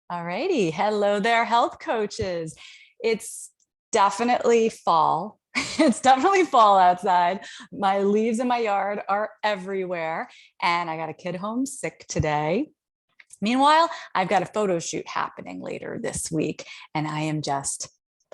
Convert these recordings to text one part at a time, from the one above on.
All righty. Hello there, health coaches. It's definitely fall. It's definitely fall outside. My leaves in my yard are everywhere. And I got a kid home sick today. Meanwhile, I've got a photo shoot happening later this week, and I am just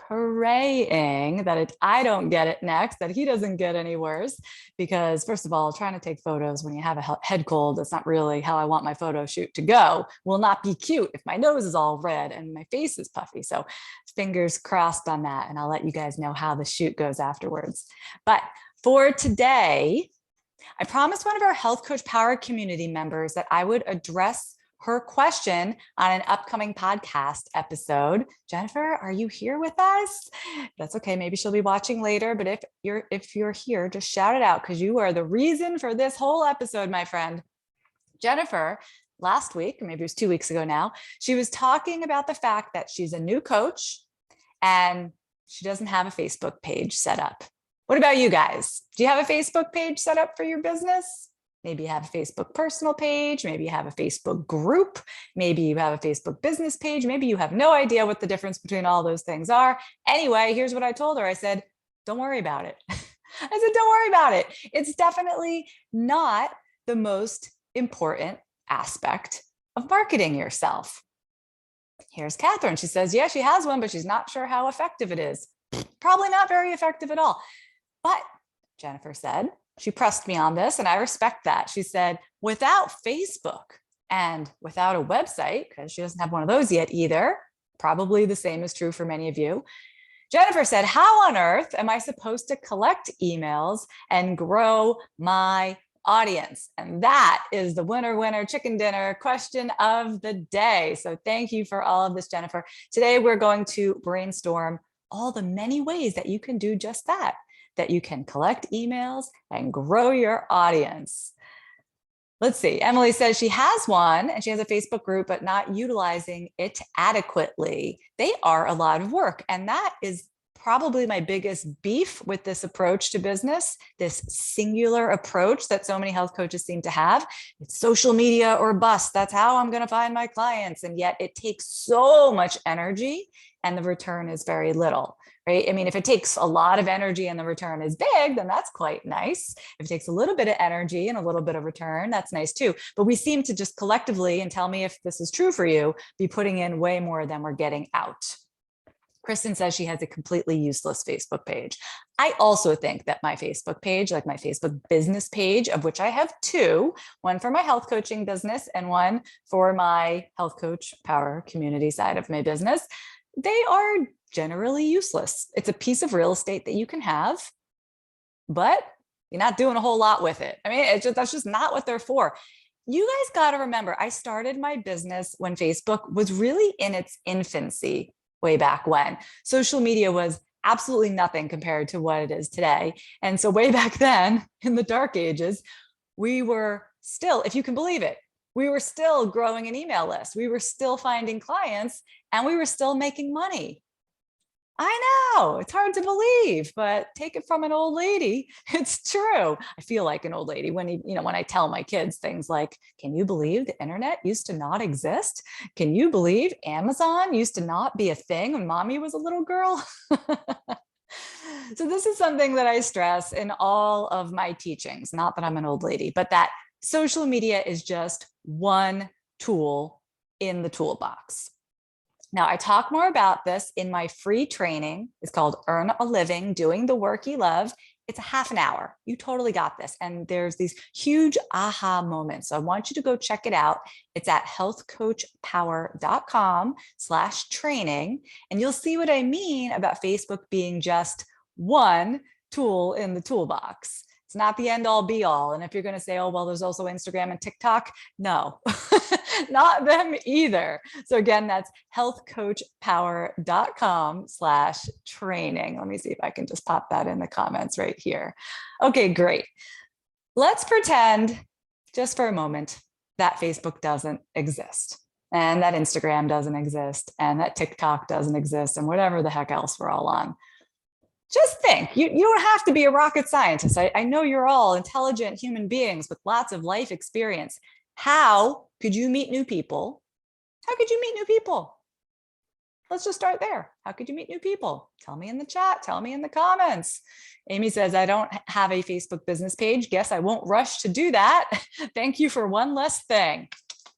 praying that I don't get it next, that he doesn't get any worse. Because, first of all, trying to take photos when you have a head cold, that's not really how I want my photo shoot to go. Will not be cute if my nose is all red and my face is puffy. So, fingers crossed on that. And I'll let you guys know how the shoot goes afterwards. But for today, I promised one of our Health Coach Power community members that I would address her question on an upcoming podcast episode. Jennifer, are you here with us? That's okay. Maybe she'll be watching later, but if you're here, just shout it out because you are the reason for this whole episode, my friend. Jennifer, last week, or maybe it was 2 weeks ago now, she was talking about the fact that she's a new coach and she doesn't have a Facebook page set up. What about you guys? Do you have a Facebook page set up for your business? Maybe you have a Facebook personal page. Maybe you have a Facebook group. Maybe you have a Facebook business page. Maybe you have no idea what the difference between all those things are. Anyway, here's what I told her. I said, don't worry about it. I said, don't worry about it. It's definitely not the most important aspect of marketing yourself. Here's Catherine. She says, yeah, she has one, but she's not sure how effective it is. Probably not very effective at all. But Jennifer said, she pressed me on this, and I respect that. She said, without Facebook and without a website, because she doesn't have one of those yet either, probably the same is true for many of you. Jennifer said, how on earth am I supposed to collect emails and grow my audience? And that is the winner chicken dinner question of the day. So thank you for all of this, Jennifer. Today, we're going to brainstorm all the many ways that you can do just that you can collect emails and grow your audience. Let's see. Emily says she has one and she has a Facebook group, but not utilizing it adequately. They are a lot of work. And that is probably my biggest beef with this approach to business, this singular approach that so many health coaches seem to have. It's social media or bust. That's how I'm going to find my clients. And yet it takes so much energy and the return is very little. Right? I mean, if it takes a lot of energy and the return is big, then that's quite nice. If it takes a little bit of energy and a little bit of return, that's nice too. But we seem to just collectively, and tell me if this is true for you, be putting in way more than we're getting out. Kristen says she has a completely useless Facebook page. I also think that my Facebook page, like my Facebook business page, of which I have two, one for my health coaching business and one for my Health Coach Power community side of my business, they are generally useless. It's a piece of real estate that you can have, but you're not doing a whole lot with it. I mean, that's just not what they're for. You guys got to remember, I started my business when Facebook was really in its infancy way back when. Social media was absolutely nothing compared to what it is today. And so way back then, in the dark ages, we were still, if you can believe it, we were still growing an email list. We were still finding clients and we were still making money. I know it's hard to believe, but take it from an old lady. It's true. I feel like an old lady when when I tell my kids things like, can you believe the internet used to not exist? Can you believe Amazon used to not be a thing when mommy was a little girl? So this is something that I stress in all of my teachings, not that I'm an old lady, but that social media is just one tool in the toolbox. Now, I talk more about this in my free training. It's called Earn a Living, Doing the Work You Love. It's a half an hour. You totally got this. And there's these huge aha moments. So I want you to go check it out. It's at healthcoachpower.com/training. And you'll see what I mean about Facebook being just one tool in the toolbox. It's not the end all be all. And if you're going to say, oh, well, there's also Instagram and TikTok. No, not them either. So again, that's healthcoachpower.com/training. Let me see if I can just pop that in the comments right here. Okay, great. Let's pretend just for a moment that Facebook doesn't exist and that Instagram doesn't exist and that TikTok doesn't exist and whatever the heck else we're all on. Just think, you don't have to be a rocket scientist. I know you're all intelligent human beings with lots of life experience. How could you meet new people How could you meet new people? Let's just start there. How could you meet new people? Tell me in the chat, tell me in the comments. Amy says, I don't have a Facebook business page. Guess I won't rush to do that. Thank you for one less thing.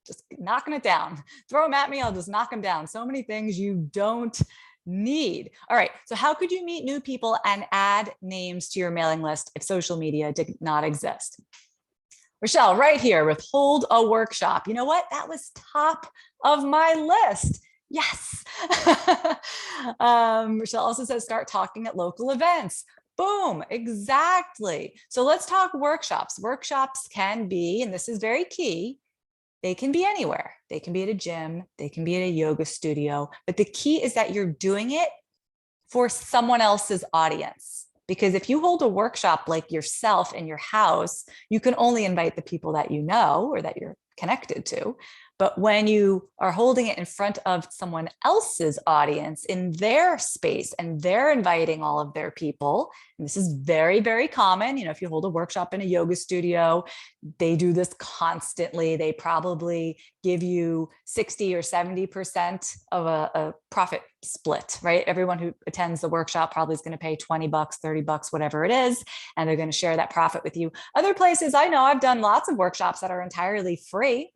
Just knocking it down. Throw them at me, I'll just knock them down. So many things you don't need. All right, so how could you meet new people and add names to your mailing list if social media did not exist? Rochelle, right here with hold a workshop. You know what? That was top of my list. Yes. Rochelle also says, start talking at local events. Boom, exactly. So let's talk workshops. Workshops can be, and this is very key, they can be anywhere. They can be at a gym, they can be at a yoga studio, but the key is that you're doing it for someone else's audience. Because if you hold a workshop like yourself in your house, you can only invite the people that you know or that you're connected to. But when you are holding it in front of someone else's audience in their space and they're inviting all of their people, and this is very, very common, you know, if you hold a workshop in a yoga studio, they do this constantly. They probably give you 60 or 70% of a profit split, right? Everyone who attends the workshop probably is going to pay 20 bucks, 30 bucks, whatever it is, and they're going to share that profit with you. Other places, I know I've done lots of workshops that are entirely free.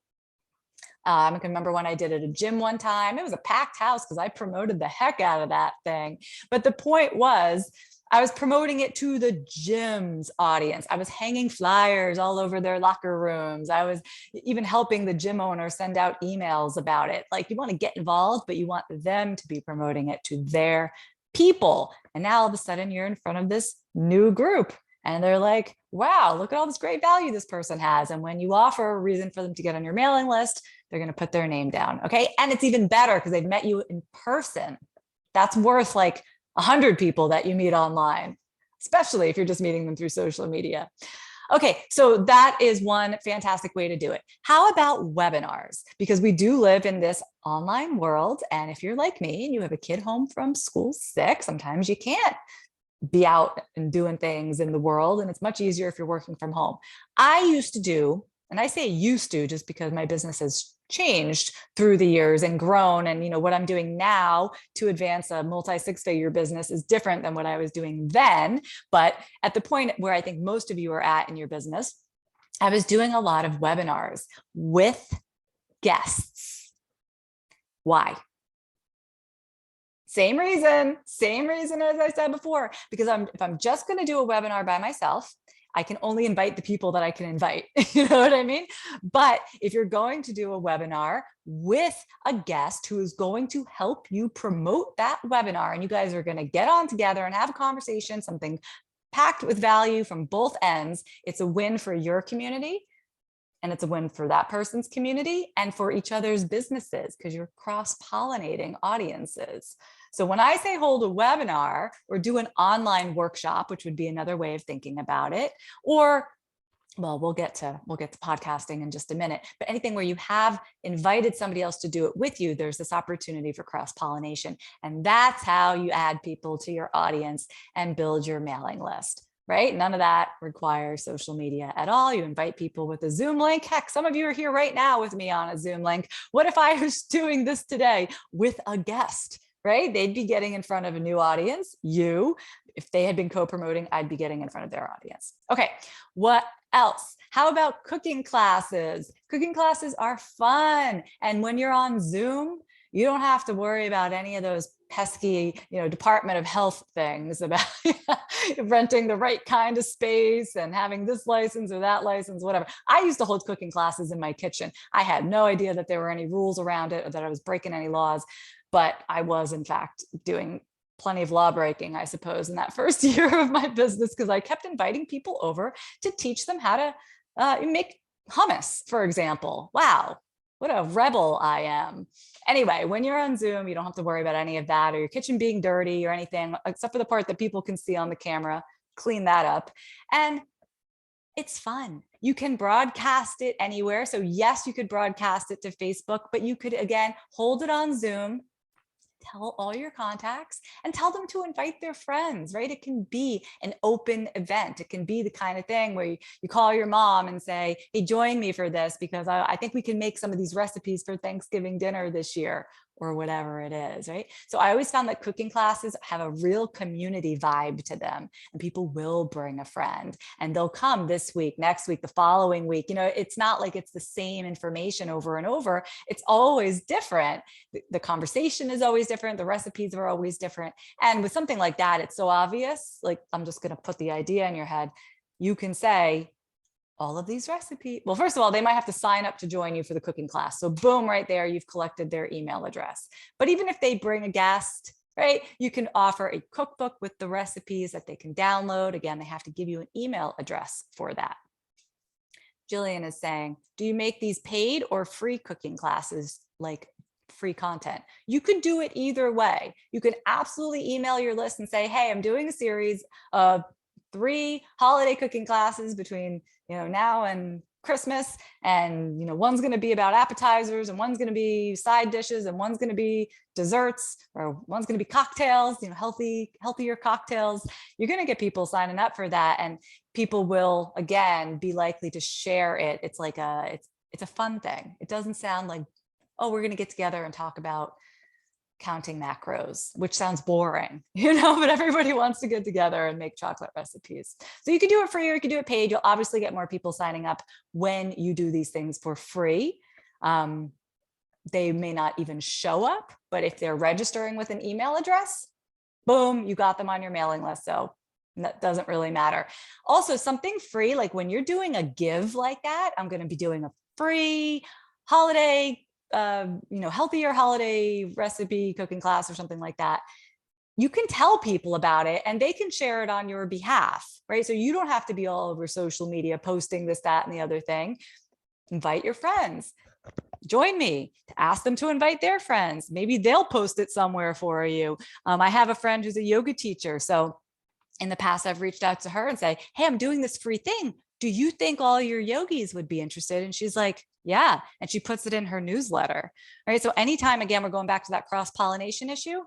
I can remember when I did at a gym one time, it was a packed house because I promoted the heck out of that thing. But the point was, I was promoting it to the gym's audience. I was hanging flyers all over their locker rooms. I was even helping the gym owner send out emails about it. Like, you want to get involved, but you want them to be promoting it to their people. And now all of a sudden you're in front of this new group. And they're like, wow, look at all this great value this person has. And when you offer a reason for them to get on your mailing list, they're going to put their name down. Okay. And it's even better because they've met you in person. That's worth like 100 people that you meet online, especially if you're just meeting them through social media. Okay, so that is one fantastic way to do it. How about webinars? Because we do live in this online world. And if you're like me and you have a kid home from school sick, sometimes you can't be out and doing things in the world. And it's much easier if you're working from home. I used to do, and I say used to just because my business has changed through the years and grown. And you know what I'm doing now to advance a multi-six-figure business is different than what I was doing then. But at the point where I think most of you are at in your business, I was doing a lot of webinars with guests. Why? Same reason as I said before, because if I'm just going to do a webinar by myself, I can only invite the people that I can invite. You know what I mean? But if you're going to do a webinar with a guest who is going to help you promote that webinar, and you guys are going to get on together and have a conversation, something packed with value from both ends, it's a win for your community. And it's a win for that person's community and for each other's businesses because you're cross-pollinating audiences. So when I say hold a webinar or do an online workshop, which would be another way of thinking about it, or well, we'll get to podcasting in just a minute, but anything where you have invited somebody else to do it with you, there's this opportunity for cross-pollination. And that's how you add people to your audience and build your mailing list. Right? None of that requires social media at all. You invite people with a Zoom link. Heck, some of you are here right now with me on a Zoom link. What if I was doing this today with a guest, right? They'd be getting in front of a new audience. You, if they had been co-promoting, I'd be getting in front of their audience. Okay, what else? How about cooking classes? Cooking classes are fun. And when you're on Zoom, you don't have to worry about any of those pesky, Department of Health things about renting the right kind of space and having this license or that license, whatever. I used to hold cooking classes in my kitchen. I had no idea that there were any rules around it or that I was breaking any laws, but I was in fact doing plenty of law breaking, I suppose, in that first year of my business, because I kept inviting people over to teach them how to make hummus, for example. Wow. What a rebel I am. Anyway, when you're on Zoom, you don't have to worry about any of that or your kitchen being dirty or anything, except for the part that people can see on the camera. Clean that up. And it's fun. You can broadcast it anywhere. So yes, you could broadcast it to Facebook, but you could, again, hold it on Zoom tell all your contacts and tell them to invite their friends, right? It can be an open event. It can be the kind of thing where you call your mom and say, hey, join me for this because I think we can make some of these recipes for Thanksgiving dinner this year, or whatever it is, right? So I always found that cooking classes have a real community vibe to them, and people will bring a friend and they'll come this week, next week, the following week. It's not like it's the same information over and over. It's always different. The conversation is always different. The recipes are always different. And with something like that, it's so obvious. Like, I'm just going to put the idea in your head. You can say, all of these recipes. Well, first of all, they might have to sign up to join you for the cooking class. So boom, right there, you've collected their email address. But even if they bring a guest, right, you can offer a cookbook with the recipes that they can download. Again, they have to give you an email address for that. Jillian is saying, do you make these paid or free cooking classes, like free content? You can do it either way. You can absolutely email your list and say, hey, I'm doing a series of 3 holiday cooking classes between now and Christmas, and one's going to be about appetizers, and one's going to be side dishes, and one's going to be desserts, or one's going to be cocktails, healthier cocktails. You're going to get people signing up for that, and people will again be likely to share it. It's like it's a fun thing. It doesn't sound like, oh, we're going to get together and talk about counting macros, which sounds boring, but everybody wants to get together and make chocolate recipes. So you can do it free or you can do it paid. You'll obviously get more people signing up when you do these things for free. They may not even show up, but if they're registering with an email address, boom, you got them on your mailing list. So that doesn't really matter. Also, something free, like when you're doing a give like that, I'm going to be doing a free holiday healthier holiday recipe cooking class or something like that. You can tell people about it and they can share it on your behalf, right? So you don't have to be all over social media posting this, that, and the other thing. Invite your friends. Join me. Ask them to invite their friends. Maybe they'll post it somewhere for you. I have a friend who's a yoga teacher. So in the past, I've reached out to her and say, hey, I'm doing this free thing. Do you think all your yogis would be interested? And she's like, yeah. And she puts it in her newsletter, right? So anytime, again, we're going back to that cross-pollination issue,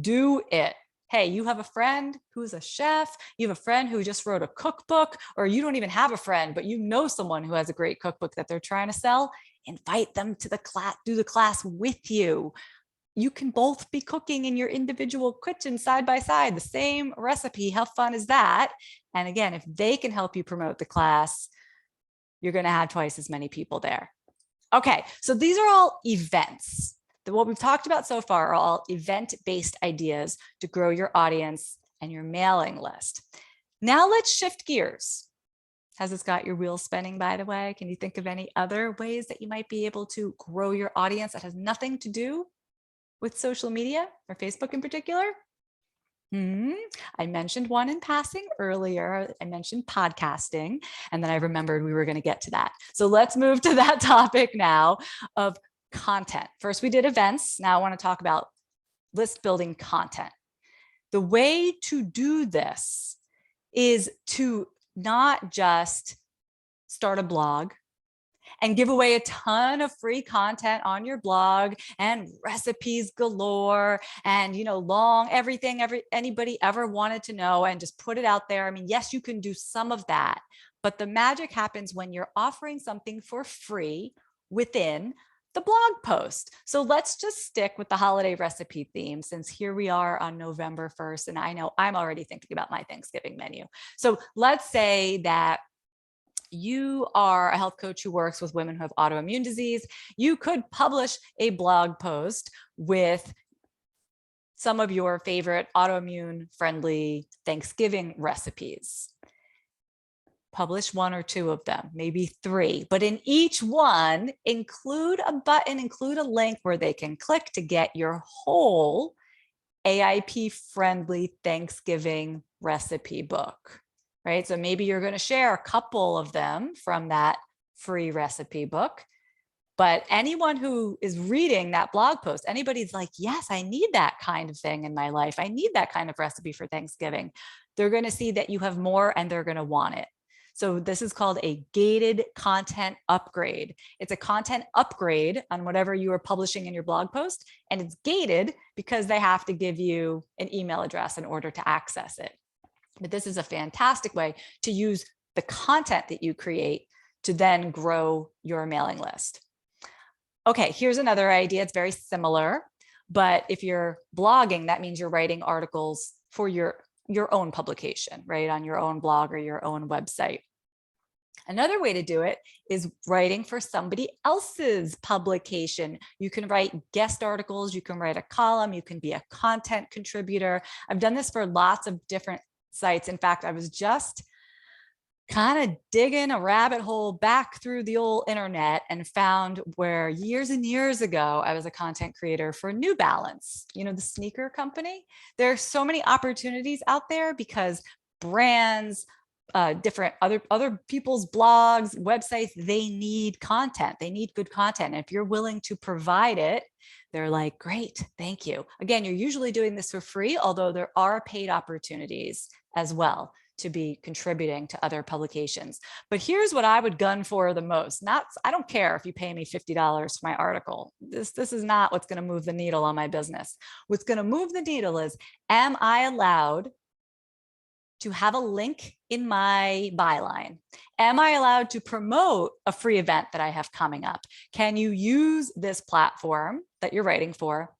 do it. Hey, you have a friend who's a chef, you have a friend who just wrote a cookbook, or you don't even have a friend, but you know someone who has a great cookbook that they're trying to sell, invite them to the class, do the class with you. You can both be cooking in your individual kitchen side by side, the same recipe. How fun is that? And again, if they can help you promote the class, you're going to have twice as many people there. Okay, so these are all events. What we've talked about so far are all event-based ideas to grow your audience and your mailing list. Now let's shift gears. Has this got your wheels spinning, by the way? Can you think of any other ways that you might be able to grow your audience that has nothing to do with social media or Facebook in particular? I mentioned one in passing earlier. I mentioned podcasting, and then I remembered we were going to get to that. So let's move to that topic now of content. First, we did events. Now I want to talk about list building content. The way to do this is to not just start a blog and give away a ton of free content on your blog and recipes galore and, long everything anybody ever wanted to know, and just put it out there. I mean, yes, you can do some of that, but the magic happens when you're offering something for free within the blog post. So let's just stick with the holiday recipe theme, since here we are on November 1st, and I know I'm already thinking about my Thanksgiving menu. So let's say that you are a health coach who works with women who have autoimmune disease. You could publish a blog post with some of your favorite autoimmune friendly Thanksgiving recipes. Publish 1 or 2 of them, maybe 3, but in each one, include a button, include a link where they can click to get your whole AIP friendly Thanksgiving recipe book. Right? So maybe you're going to share a couple of them from that free recipe book, but anyone who is reading that blog post, anybody's like, yes, I need that kind of thing in my life. I need that kind of recipe for Thanksgiving. They're going to see that you have more and they're going to want it. So this is called a gated content upgrade. It's a content upgrade on whatever you are publishing in your blog post, and it's gated because they have to give you an email address in order to access it. But this is a fantastic way to use the content that you create to then grow your mailing list. Okay, here's another idea. It's very similar, but if you're blogging, that means you're writing articles for your own publication, right? On your own blog or your own website. Another way to do it is writing for somebody else's publication. You can write guest articles, you can write a column, you can be a content contributor. I've done this for lots of different sites. In fact, I was just kind of digging a rabbit hole back through the old internet and found where years and years ago, I was a content creator for New Balance, you know, the sneaker company. There are so many opportunities out there because brands, different other people's blogs, websites, they need content. They need good content. And if you're willing to provide it, they're like, great, thank you. Again, you're usually doing this for free, although there are paid opportunities as well to be contributing to other publications. But here's what I would gun for the most. I don't care if you pay me $50 for my article. This is not what's going to move the needle on my business. What's going to move the needle is, am I allowed to have a link in my byline? Am I allowed to promote a free event that I have coming up? Can you use this platform that you're writing for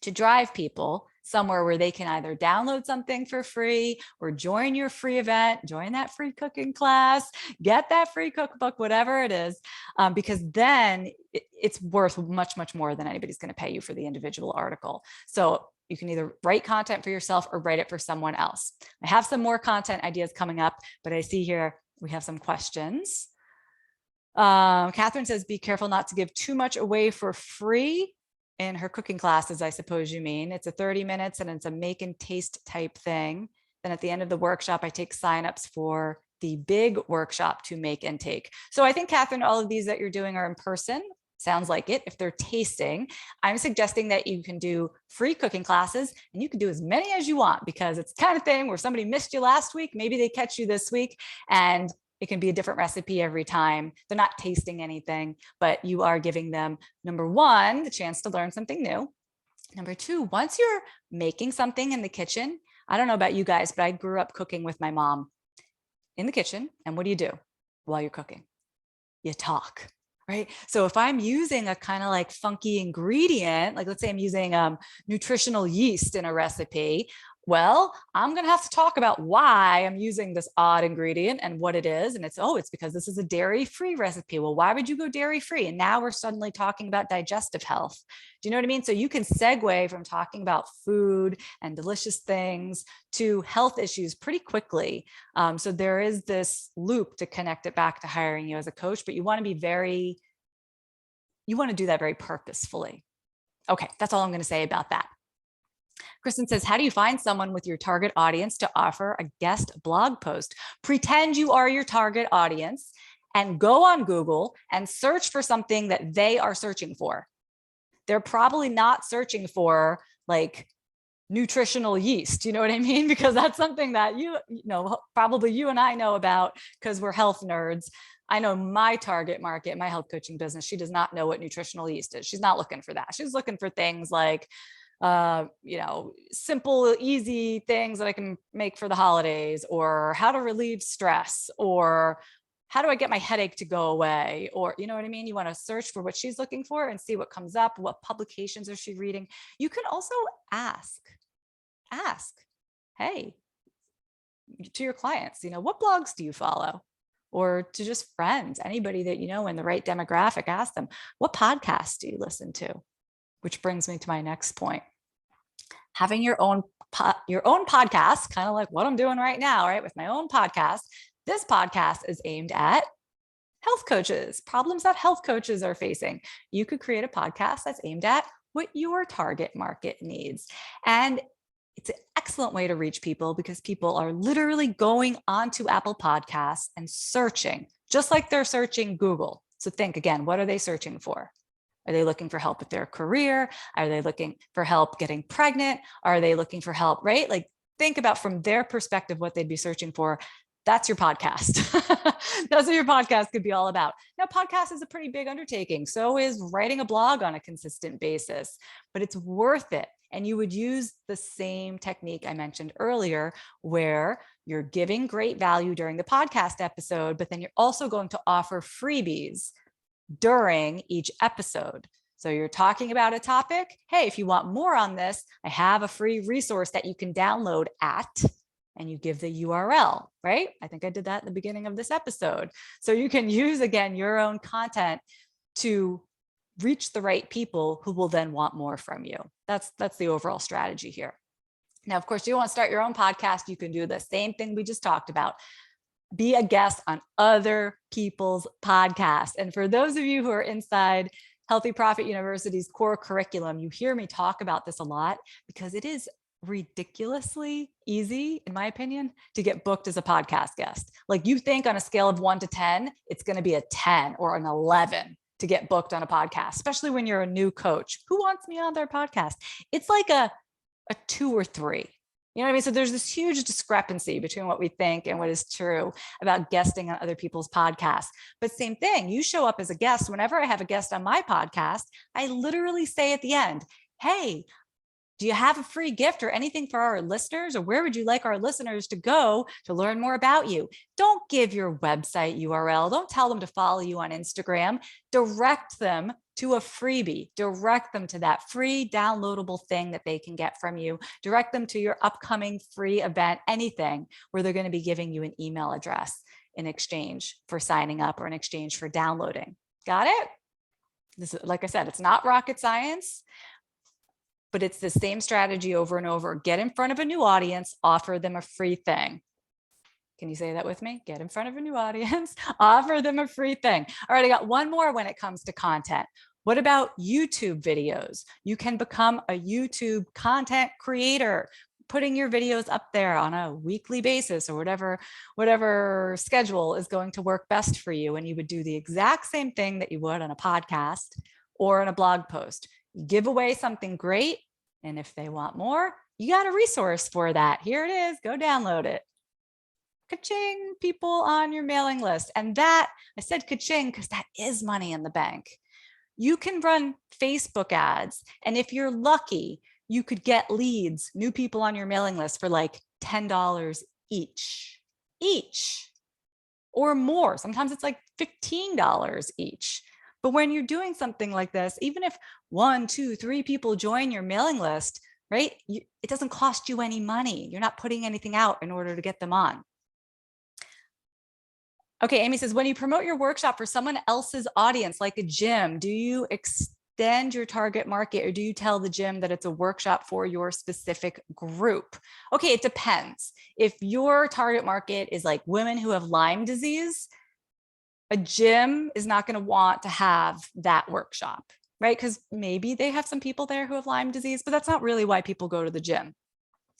to drive people somewhere where they can either download something for free or join your free event, join that free cooking class, get that free cookbook, whatever it is, because then it's worth much, much more than anybody's going to pay you for the individual article. So you can either write content for yourself or write it for someone else. I have some more content ideas coming up, but I see here we have some questions. Catherine says, be careful not to give too much away for free in her cooking classes, I suppose you mean. It's a 30 minutes and it's a make and taste type thing. Then at the end of the workshop, I take signups for the big workshop to make and take. So I think, Catherine, all of these that you're doing are in person. Sounds like it. If they're tasting, I'm suggesting that you can do free cooking classes and you can do as many as you want, because it's the kind of thing where somebody missed you last week, maybe they catch you this week, and it can be a different recipe every time. They're not tasting anything, but you are giving them, number one, the chance to learn something new. Number two, once you're making something in the kitchen, I don't know about you guys, but I grew up cooking with my mom in the kitchen. And what do while you're cooking? You talk. Right. So if I'm using a kind of like funky ingredient, like let's say I'm using nutritional yeast in a recipe, well, I'm going to have to talk about why I'm using this odd ingredient and what it is. And it's because this is a dairy-free recipe. Well, why would you go dairy-free? And now we're suddenly talking about digestive health. Do you know what I mean? So you can segue from talking about food and delicious things to health issues pretty quickly. So there is this loop to connect it back to hiring you as a coach, but you want to do that very purposefully. Okay, that's all I'm going to say about that. Kristen says, how do you find someone with your target audience to offer a guest blog post? Pretend you are your target audience and go on Google and search for something that they are searching for. They're probably not searching for like nutritional yeast. You know what I mean? Because that's something that probably you and I know about because we're health nerds. I know my target market, my health coaching business, she does not know what nutritional yeast is. She's not looking for that. She's looking for things like simple, easy things that I can make for the holidays, or how to relieve stress, or how do I get my headache to go away? Or, you know what I mean? You want to search for what she's looking for and see what comes up. What publications is she reading? You can also ask, hey, to your clients, what blogs do you follow? Or to just friends, anybody that you know in the right demographic, ask them, what podcasts do you listen to? Which brings me to my next point. Having your own podcast, kind of like what I'm doing right now, right? With my own podcast. This podcast is aimed at health coaches, problems that health coaches are facing. You could create a podcast that's aimed at what your target market needs. And it's an excellent way to reach people because people are literally going onto Apple Podcasts and searching, just like they're searching Google. So think again, what are they searching for? Are they looking for help with their career? Are they looking for help getting pregnant? Are they looking for help, right? Like think about from their perspective what they'd be searching for. that's your podcast. That's what your podcast could be all about. Now, podcast is a pretty big undertaking. So is writing a blog on a consistent basis, but it's worth it. And you would use the same technique I mentioned earlier, where you're giving great value during the podcast episode, but then you're also going to offer freebies during each episode. So you're talking about a topic. Hey, if you want more on this, I have a free resource that you can download at, and you give the URL, right? I think I did that in the beginning of this episode. So you can use, again, your own content to reach the right people who will then want more from you. That's the overall strategy here. Now, of course, you want to start your own podcast. You can do the same thing we just talked about. Be a guest on other people's podcasts. And for those of you who are inside Healthy Profit University's core curriculum, you hear me talk about this a lot because it is ridiculously easy, in my opinion, to get booked as a podcast guest. Like, you think on a scale of 1 to 10, it's going to be a 10 or an 11 to get booked on a podcast, especially when you're a new coach. Who wants me on their podcast? It's like a 2 or 3. You know what I mean? So there's this huge discrepancy between what we think and what is true about guesting on other people's podcasts. But same thing, you show up as a guest. Whenever I have a guest on my podcast, I literally say at the end, hey, do you have a free gift or anything for our listeners? Or where would you like our listeners to go to learn more about you? Don't give your website URL. Don't tell them to follow you on Instagram. Direct them to a freebie. Direct them to that free downloadable thing that they can get from you. Direct them to your upcoming free event, anything where they're going to be giving you an email address in exchange for signing up or in exchange for downloading. Got it? This is, like I said, it's not rocket science, but it's the same strategy over and over. Get in front of a new audience, offer them a free thing. Can you say that with me? Get in front of a new audience, offer them a free thing. All right, I got one more when it comes to content. What about YouTube videos? You can become a YouTube content creator, putting your videos up there on a weekly basis or whatever schedule is going to work best for you. And you would do the exact same thing that you would on a podcast or on a blog post. Give away something great. And if they want more, you got a resource for that. Here it is. Go download it. Ka-ching, people on your mailing list. And that, I said ka-ching because that is money in the bank. You can run Facebook ads. And if you're lucky, you could get leads, new people on your mailing list for like $10 each, or more. Sometimes it's like $15 each. But when you're doing something like this, even if 1, 2, 3 people join your mailing list, right? It doesn't cost you any money. You're not putting anything out in order to get them on. Okay, Amy says, when you promote your workshop for someone else's audience, like a gym, do you extend your target market, or do you tell the gym that it's a workshop for your specific group? Okay, it depends. If your target market is like women who have Lyme disease, a gym is not going to want to have that workshop, right? Because maybe they have some people there who have Lyme disease, but that's not really why people go to the gym.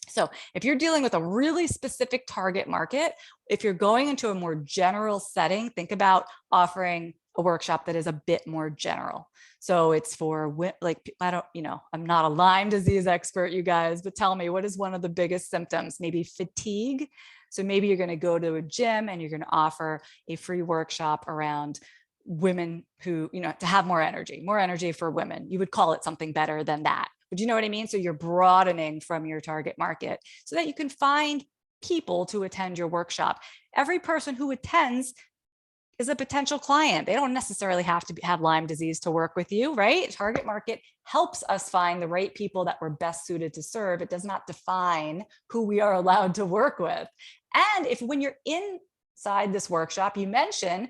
So if you're dealing with a really specific target market, if you're going into a more general setting, think about offering a workshop that is a bit more general. So it's for, like, I'm not a Lyme disease expert, you guys, but tell me, what is one of the biggest symptoms? Maybe fatigue. So maybe you're going to go to a gym and you're going to offer a free workshop around women who, to have more energy for women. You would call it something better than that. But you know what I mean? So you're broadening from your target market so that you can find people to attend your workshop. Every person who attends is a potential client. They don't necessarily have to have Lyme disease to work with you, right? Target market helps us find the right people that we're best suited to serve. It does not define who we are allowed to work with. And if when you're inside this workshop, you mention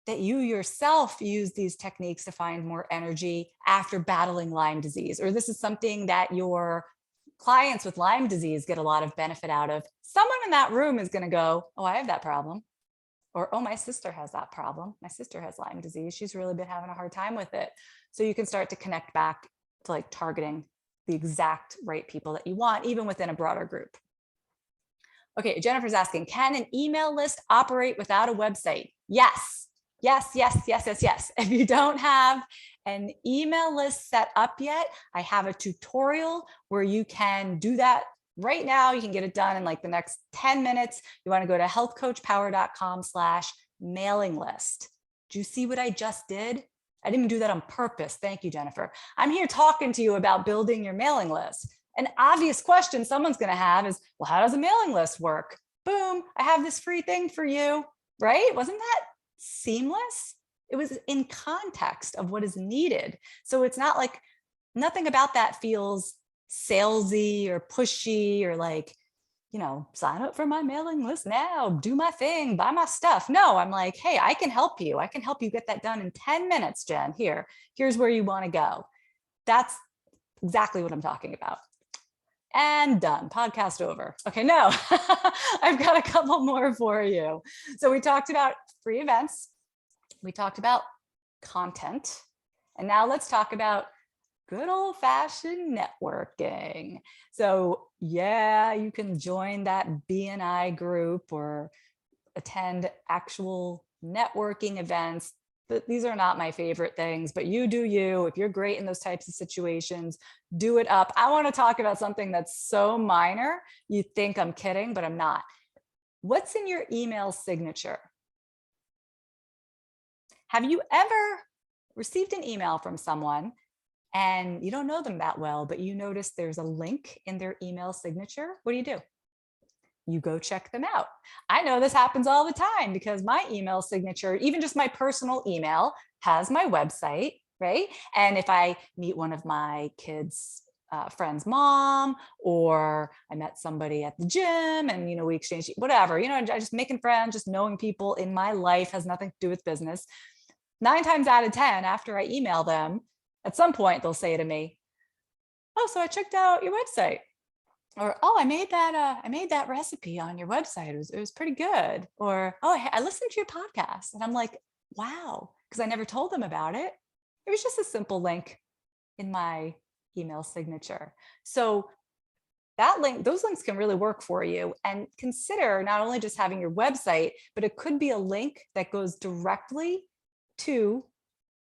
that you yourself use these techniques to find more energy after battling Lyme disease, or this is something that your clients with Lyme disease get a lot of benefit out of, someone in that room is going to go, oh, I have that problem. Or, oh, my sister has that problem. My sister has Lyme disease. She's really been having a hard time with it. So you can start to connect back to like targeting the exact right people that you want, even within a broader group. Okay, Jennifer's asking, can an email list operate without a website? Yes. Yes. If you don't have an email list set up yet, I have a tutorial where you can do that right now. You can get it done in like the next 10 minutes. You want to go to healthcoachpower.com/mailing list. Do you see what I just did? I didn't even do that on purpose. Thank you, Jennifer. I'm here talking to you about building your mailing list. An obvious question someone's going to have is, well, how does a mailing list work? Boom, I have this free thing for you, right? Wasn't that seamless? It was in context of what is needed. So it's not like, nothing about that feels salesy or pushy or like, sign up for my mailing list now, do my thing, buy my stuff. No, I'm like, hey, I can help you. I can help you get that done in 10 minutes, Jen. Here's where you want to go. That's exactly what I'm talking about. And done. Podcast over. Okay, no, I've got a couple more for you. So we talked about free events. We talked about content. And now let's talk about good old-fashioned networking. So yeah, you can join that BNI group or attend actual networking events. But these are not my favorite things, but you do you. If you're great in those types of situations, do it up. I want to talk about something that's so minor. You think I'm kidding, but I'm not. What's in your email signature? Have you ever received an email from someone and you don't know them that well, but you notice there's a link in their email signature? What do? You go check them out. I know this happens all the time because my email signature, even just my personal email, has my website, right? And if I meet one of my kids' friend's mom, or I met somebody at the gym and, we exchange, whatever, I just making friends, just knowing people in my life has nothing to do with business. 9 times out of 10, after I email them, at some point they'll say to me, oh, so I checked out your website. Or, oh, I made that recipe on your website. It was pretty good. Or, oh, I listened to your podcast. And I'm like, wow, because I never told them about it. It was just a simple link in my email signature. So that link, those links can really work for you. And consider not only just having your website, but it could be a link that goes directly to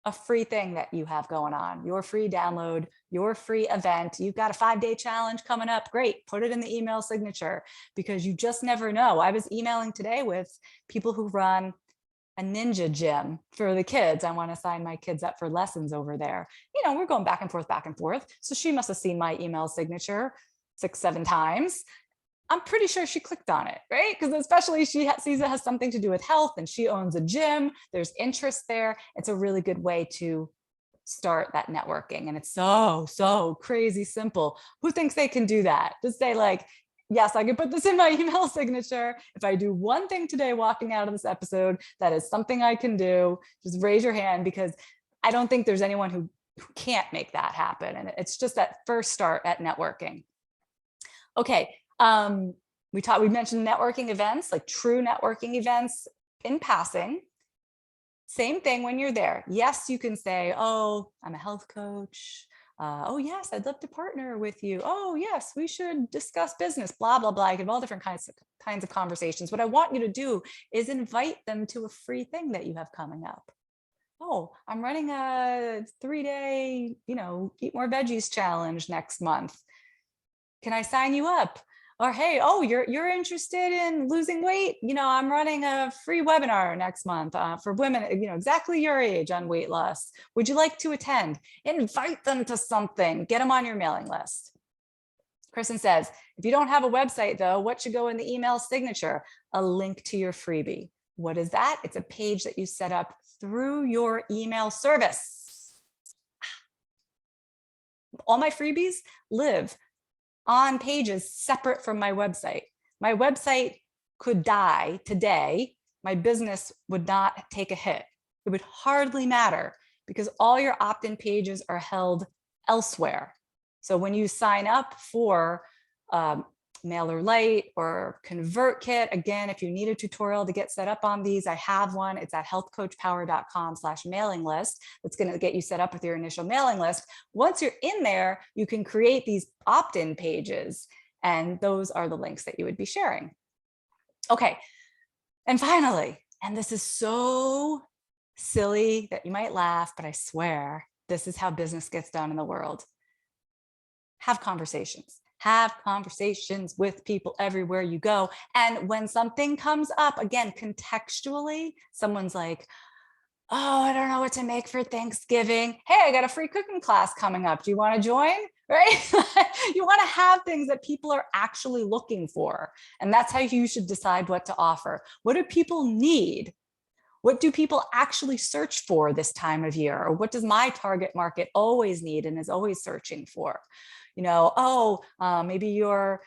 a free thing that you have going on, your free download, your free event. You've got a 5-day challenge coming up. Great. Put it in the email signature because you just never know. I was emailing today with people who run a ninja gym for the kids. I want to sign my kids up for lessons over there. We're going back and forth, back and forth. So she must have seen my email signature 6, 7 times. I'm pretty sure she clicked on it, right? Because especially she sees it has something to do with health and she owns a gym. There's interest there. It's a really good way to start that networking. And it's so crazy simple. Who thinks they can do that? Just say like, yes, I can put this in my email signature. If I do one thing today walking out of this episode, that is something I can do. Just raise your hand, because I don't think there's anyone who can't make that happen. And it's just that first start at networking. Okay. We mentioned networking events, like true networking events in passing. Same thing when you're there. Yes, you can say, oh, I'm a health coach. Oh, yes, I'd love to partner with you. Oh, yes, we should discuss business, blah, blah, blah. You can have all different kinds of conversations. What I want you to do is invite them to a free thing that you have coming up. Oh, I'm running a 3-day, eat more veggies challenge next month. Can I sign you up? Or, hey, oh, you're interested in losing weight? I'm running a free webinar next month for women, exactly your age on weight loss. Would you like to attend? Invite them to something. Get them on your mailing list. Kristen says, if you don't have a website, though, what should go in the email signature? A link to your freebie. What is that? It's a page that you set up through your email service. All my freebies live on pages separate from my website. My website could die today. My business would not take a hit. It would hardly matter because all your opt-in pages are held elsewhere. So when you sign up for MailerLite or ConvertKit, again, if you need a tutorial to get set up on these, I have one. It's at healthcoachpower.com/mailing list. That's going to get you set up with your initial mailing list. Once you're in there, you can create these opt-in pages, and those are the links that you would be sharing. Okay. And finally, and this is so silly that you might laugh, but I swear this is how business gets done in the world. Have conversations. Have conversations with people everywhere you go. And when something comes up, again, contextually, someone's like, oh, I don't know what to make for Thanksgiving. Hey, I got a free cooking class coming up. Do you want to join? Right? You want to have things that people are actually looking for. And that's how you should decide what to offer. What do people need? What do people actually search for this time of year? Or what does my target market always need and is always searching for? Maybe you're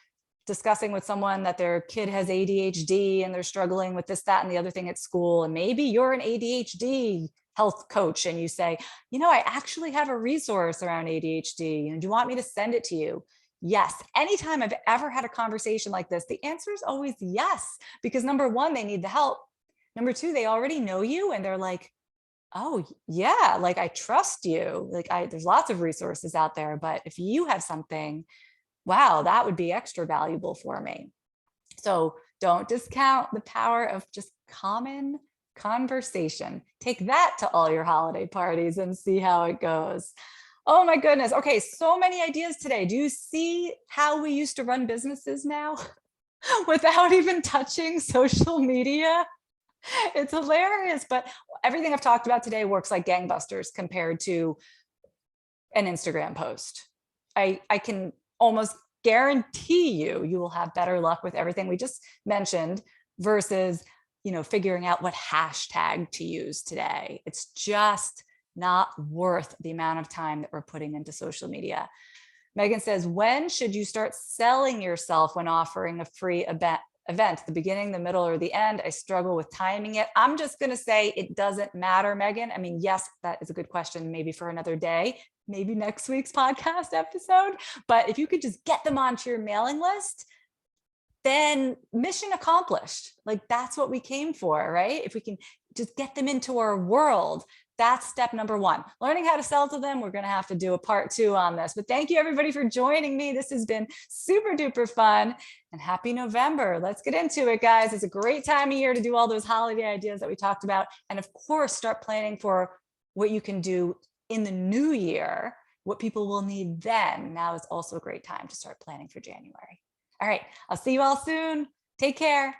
discussing with someone that their kid has ADHD and they're struggling with this, that, and the other thing at school. And maybe you're an ADHD health coach and you say, I actually have a resource around ADHD. Do you want me to send it to you? Yes. Anytime I've ever had a conversation like this, the answer is always yes, because number one, they need the help. Number two, they already know you and they're like, oh yeah, like I trust you. There's lots of resources out there, but if you have something, wow, that would be extra valuable for me. So don't discount the power of just common conversation. Take that to all your holiday parties and see how it goes. Oh my goodness. Okay, so many ideas today. Do you see how we used to run businesses now without even touching social media? It's hilarious, but everything I've talked about today works like gangbusters compared to an Instagram post. I can almost guarantee you will have better luck with everything we just mentioned versus, figuring out what hashtag to use today. It's just not worth the amount of time that we're putting into social media. Megan says, when should you start selling yourself when offering a free event? The beginning, the middle, or the end? I struggle with timing it. I'm just going to say it doesn't matter, Megan. I mean, yes, that is a good question, maybe for another day, maybe next week's podcast episode. But if you could just get them onto your mailing list, then mission accomplished. Like that's what we came for, right? If we can just get them into our world, that's step number one. Learning how to sell to them. We're going to have to do a part 2 on this, but thank you everybody for joining me. This has been super duper fun and happy November. Let's get into it, guys. It's a great time of year to do all those holiday ideas that we talked about. And of course, start planning for what you can do in the new year, what people will need then. Now is also a great time to start planning for January. All right. I'll see you all soon. Take care.